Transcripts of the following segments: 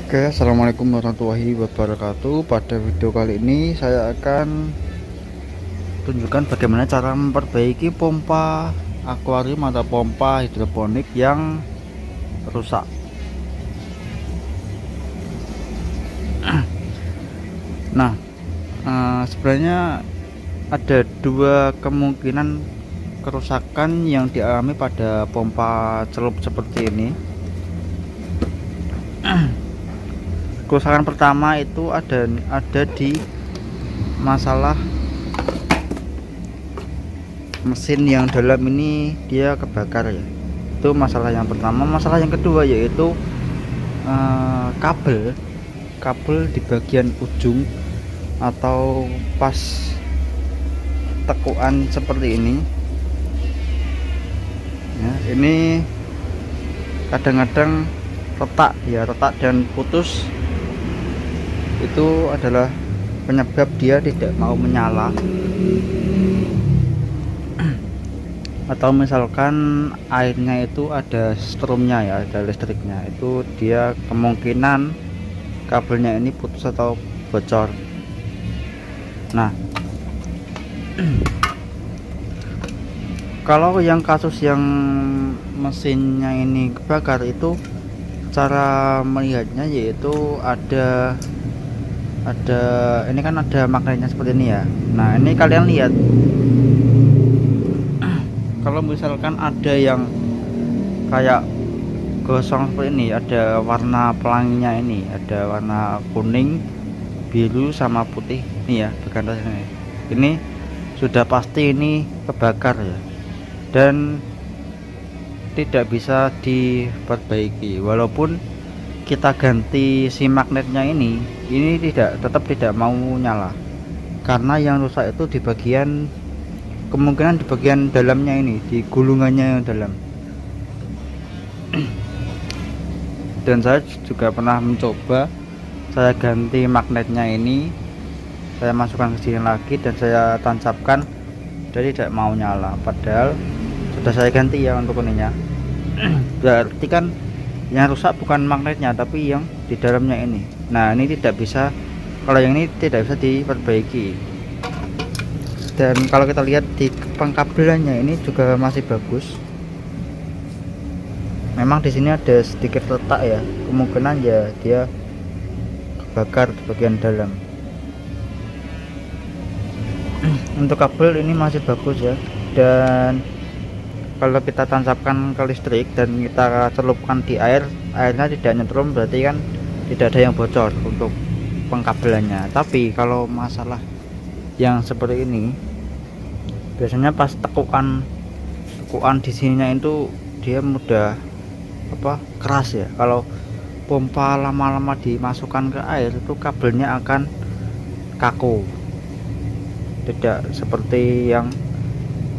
Oke, assalamualaikum warahmatullahi wabarakatuh. Pada video kali ini saya akan tunjukkan bagaimana cara memperbaiki pompa akuarium atau pompa hidroponik yang rusak. Nah, sebenarnya ada dua kemungkinan kerusakan yang dialami pada pompa celup seperti ini. Kerusakan pertama itu ada di masalah mesin yang dalam ini, dia kebakar ya. Itu masalah yang pertama. Masalah yang kedua yaitu kabel di bagian ujung atau pas tekuan seperti ini ya, ini kadang-kadang retak dan putus. Itu adalah penyebab dia tidak mau menyala. Atau misalkan airnya itu ada strumnya ya, ada listriknya, itu dia kemungkinan kabelnya ini putus atau bocor. Nah, kalau yang kasus yang mesinnya ini kebakar, itu cara melihatnya yaitu ada ini kan ada magnetnya seperti ini ya. Nah, ini kalian lihat, kalau misalkan ada yang kayak gosong seperti ini, ada warna pelanginya, ini ada warna kuning, biru sama putih ini ya, bergantung ini sudah pasti ini kebakar ya, dan tidak bisa diperbaiki. Walaupun kita ganti si magnetnya ini tetap tidak mau nyala, karena yang rusak itu di bagian, kemungkinan di bagian dalamnya ini, di gulungannya yang dalam. Dan saya juga pernah mencoba, saya ganti magnetnya ini, saya masukkan ke sini lagi dan saya tancapkan, jadi tidak mau nyala, padahal sudah saya ganti ya untuk ininya. Berarti kan yang rusak bukan magnetnya tapi yang di dalamnya ini. Nah, ini tidak bisa, kalau yang ini tidak bisa diperbaiki. Dan kalau kita lihat di pengkabelannya ini juga masih bagus. Memang di sini ada sedikit retak ya, kemungkinan ya dia kebakar di bagian dalam. Untuk kabel ini masih bagus ya, dan kalau kita tancapkan ke listrik dan kita celupkan di airnya tidak nyetrum, berarti kan tidak ada yang bocor untuk pengkabelannya. Tapi kalau masalah yang seperti ini, biasanya pas tekuan di sininya itu dia mudah keras ya. Kalau pompa lama-lama dimasukkan ke air, itu kabelnya akan kaku, tidak seperti yang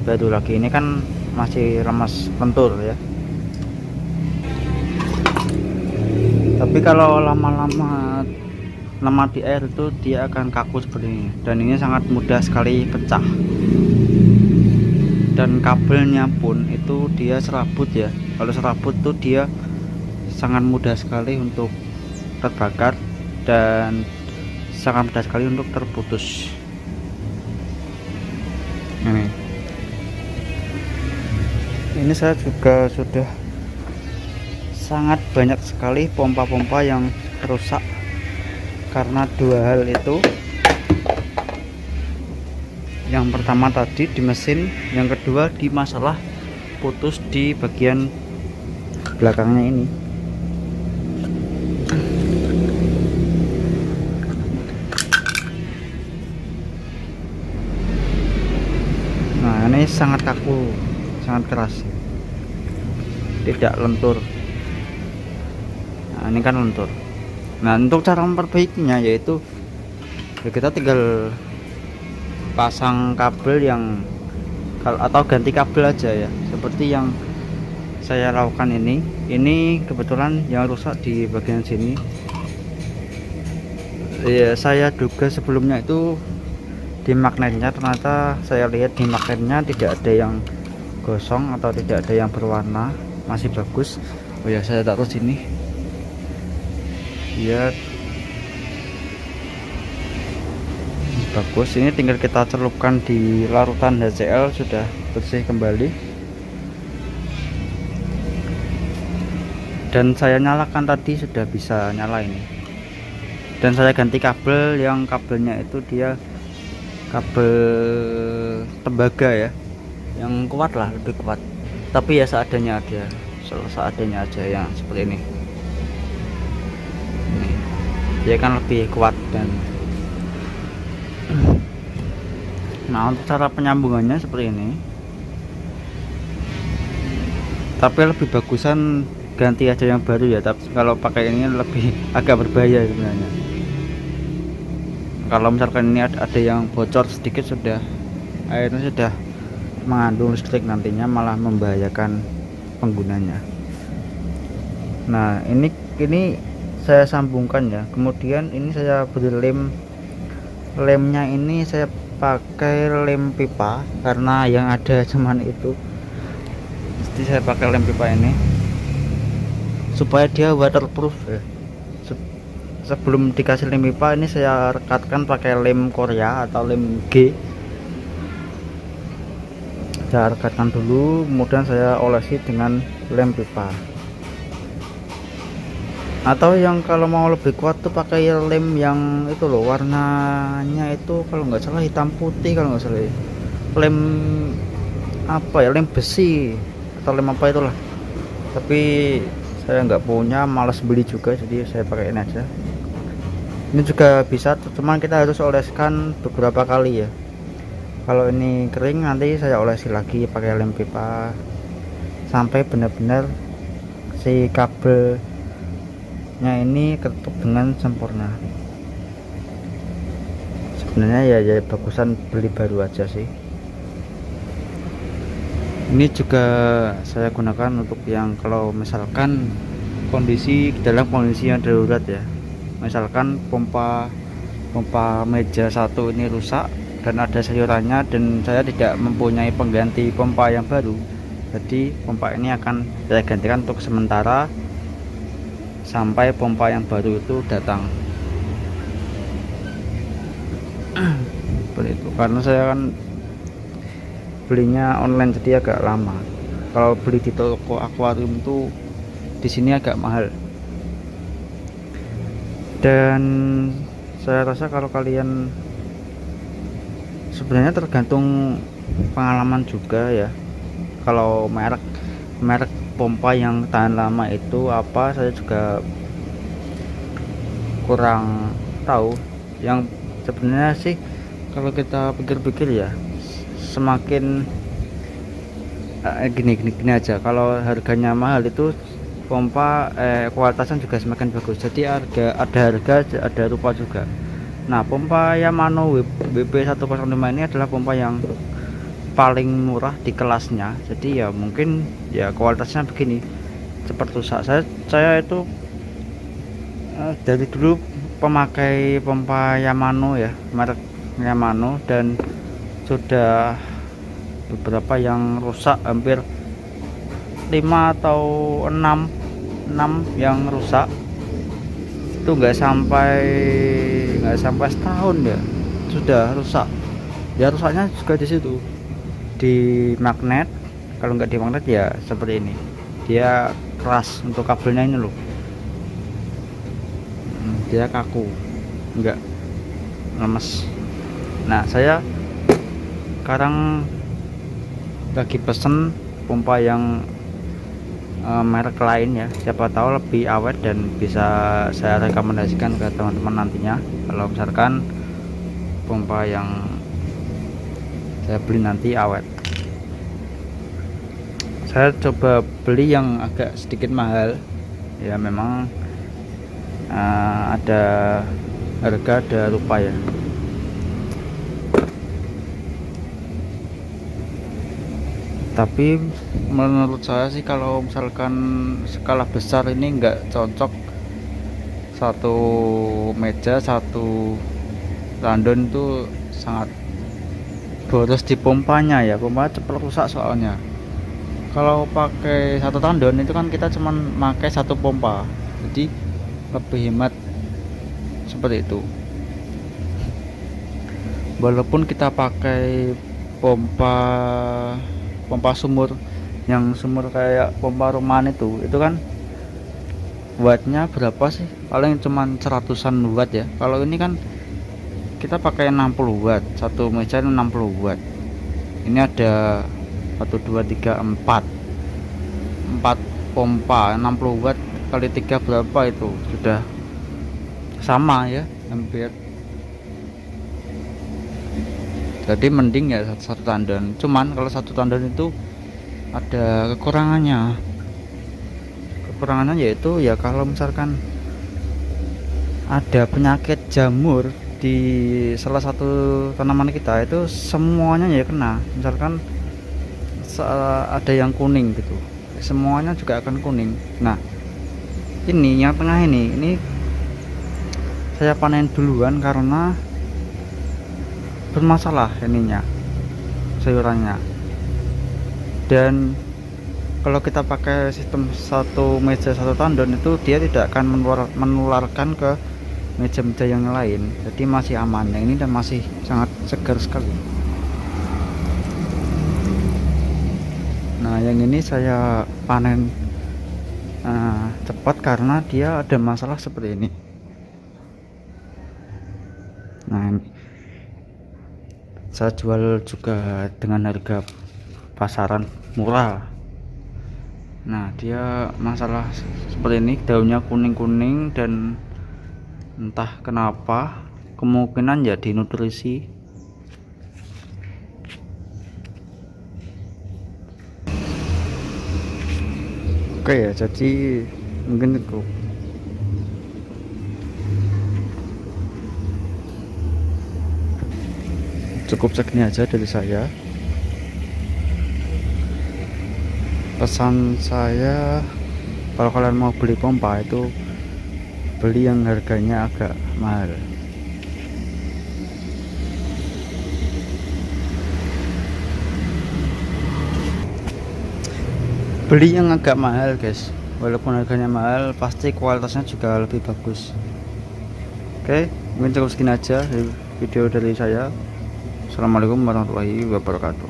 baru lagi. Ini kan masih lemas lentur ya. Tapi kalau lama di air itu dia akan kaku seperti ini, dan ini sangat mudah sekali pecah. Dan kabelnya pun itu dia serabut ya. Kalau serabut tuh dia sangat mudah sekali untuk terbakar dan sangat mudah sekali untuk terputus. Ini saya juga sudah sangat banyak sekali pompa-pompa yang rusak karena dua hal itu. Yang pertama tadi di mesin, yang kedua di masalah putus di bagian belakangnya ini. Nah, ini sangat kaku, sangat keras, tidak lentur. Nah, ini kan lentur. Nah, untuk cara memperbaikinya yaitu ya kita tinggal pasang kabel yang atau ganti kabel aja ya, seperti yang saya lakukan ini. Ini kebetulan yang rusak di bagian sini ya, saya duga sebelumnya itu di magnetnya, ternyata saya lihat di magnetnya tidak ada yang gosong atau tidak ada yang berwarna, masih bagus. Oh ya, saya taruh sini. dia bagus. Ini tinggal kita celupkan di larutan HCl, sudah bersih kembali. Dan saya nyalakan tadi, sudah bisa nyala ini. Dan saya ganti kabel, yang kabelnya itu dia kabel tembaga ya, yang kuat lah, lebih kuat. Tapi ya seadanya aja, seadanya aja yang seperti ini. Dia kan lebih kuat. Dan nah, untuk cara penyambungannya seperti ini, tapi lebih bagusan ganti aja yang baru ya. Tapi kalau pakai ini lebih agak berbahaya sebenarnya. Kalau misalkan ini ada yang bocor sedikit, sudah airnya sudah mengandung listrik, nantinya malah membahayakan penggunanya. Nah, ini saya sambungkan ya. Kemudian ini saya beri lemnya ini saya pakai lem pipa, karena yang ada cuman itu. Jadi saya pakai lem pipa ini supaya dia waterproof ya. Sebelum dikasih lem pipa ini saya rekatkan pakai lem Korea atau lem G. Saya rekatkan dulu, kemudian saya olesi dengan lem pipa. Atau yang kalau mau lebih kuat tuh pakai lem yang itu loh, warnanya itu kalau nggak salah hitam putih, kalau nggak salah lem apa ya, lem besi atau lem apa itulah. Tapi saya nggak punya, malas beli juga, jadi saya pakai ini aja. Ini juga bisa, cuman kita harus oleskan beberapa kali ya. Kalau ini kering nanti saya olesi lagi pakai lem pipa sampai benar-benar si kabelnya ini ketutup dengan sempurna. Sebenarnya ya bagusan beli baru aja sih. Ini juga saya gunakan untuk yang kalau misalkan dalam kondisi yang darurat ya. Misalkan pompa meja satu ini rusak dan ada sayurannya, dan saya tidak mempunyai pengganti pompa yang baru, jadi pompa ini akan saya gantikan untuk sementara sampai pompa yang baru itu datang. Seperti itu, karena saya kan belinya online jadi agak lama. Kalau beli di toko akuarium itu di sini agak mahal. Dan saya rasa kalau kalian, sebenarnya tergantung pengalaman juga ya. Kalau merek pompa yang tahan lama itu apa, saya juga kurang tahu. Yang sebenarnya sih kalau kita pikir-pikir ya, semakin gini aja, kalau harganya mahal itu pompa kualitasnya juga semakin bagus. Jadi ada harga, ada rupa juga. Nah, pompa Yamano WP105 ini adalah pompa yang paling murah di kelasnya. Jadi ya mungkin ya kualitasnya begini, cepat rusak. Saya itu dari dulu pemakai pompa Yamano ya, merek Yamano, dan sudah beberapa yang rusak, hampir 5 atau 6 yang rusak. Itu nggak sampai setahun ya sudah rusak. Ya rusaknya juga di situ, di magnet. Kalau nggak di magnet ya seperti ini, dia keras untuk kabelnya ini loh, dia kaku, nggak lemes. Nah, saya sekarang lagi pesen pompa yang merek lain ya, siapa tahu lebih awet dan bisa saya rekomendasikan ke teman-teman nantinya. Kalau misalkan pompa yang saya beli nanti awet, saya coba beli yang agak sedikit mahal ya. Memang ada harga, ada rupa ya. Tapi menurut saya sih kalau misalkan skala besar ini nggak cocok. Satu meja, satu tandon itu sangat boros di pompanya ya. Pompa cepat rusak soalnya. Kalau pakai satu tandon itu kan kita cuman pakai satu pompa, jadi lebih hemat seperti itu. Walaupun kita pakai pompa sumur yang sumur kayak pompa rumahan itu kan wattnya berapa sih, paling cuman 100-an watt ya. Kalau ini kan kita pakai 60 watt, satu meja 60 watt. Ini ada 1 2 3 4 pompa 60 watt kali 3 berapa, itu sudah sama ya, hampir. Jadi mending ya satu tandon. Cuman kalau satu tandon itu ada kekurangannya yaitu ya kalau misalkan ada penyakit jamur di salah satu tanaman kita, itu semuanya ya kena. Misalkan ada yang kuning gitu, semuanya juga akan kuning. Nah, ini yang tengah ini saya panen duluan karena bermasalah ininya, sayurannya. Dan kalau kita pakai sistem satu meja satu tandon itu dia tidak akan menularkan ke meja-meja yang lain, jadi masih aman. Yang ini dan masih sangat segar sekali. Nah, yang ini saya panen cepat karena dia ada masalah seperti ini. Nah, ini saya jual juga dengan harga pasaran murah. Nah, dia masalah seperti ini, daunnya kuning-kuning dan entah kenapa, kemungkinan ya dinutrisi. Oke ya, jadi mungkin cukup segini aja dari saya. Pesan saya, kalau kalian mau beli pompa itu beli yang harganya agak mahal. Beli yang agak mahal guys, walaupun harganya mahal pasti kualitasnya juga lebih bagus. Oke, mungkin cukup segini aja video dari saya. Assalamualaikum warahmatullahi wabarakatuh.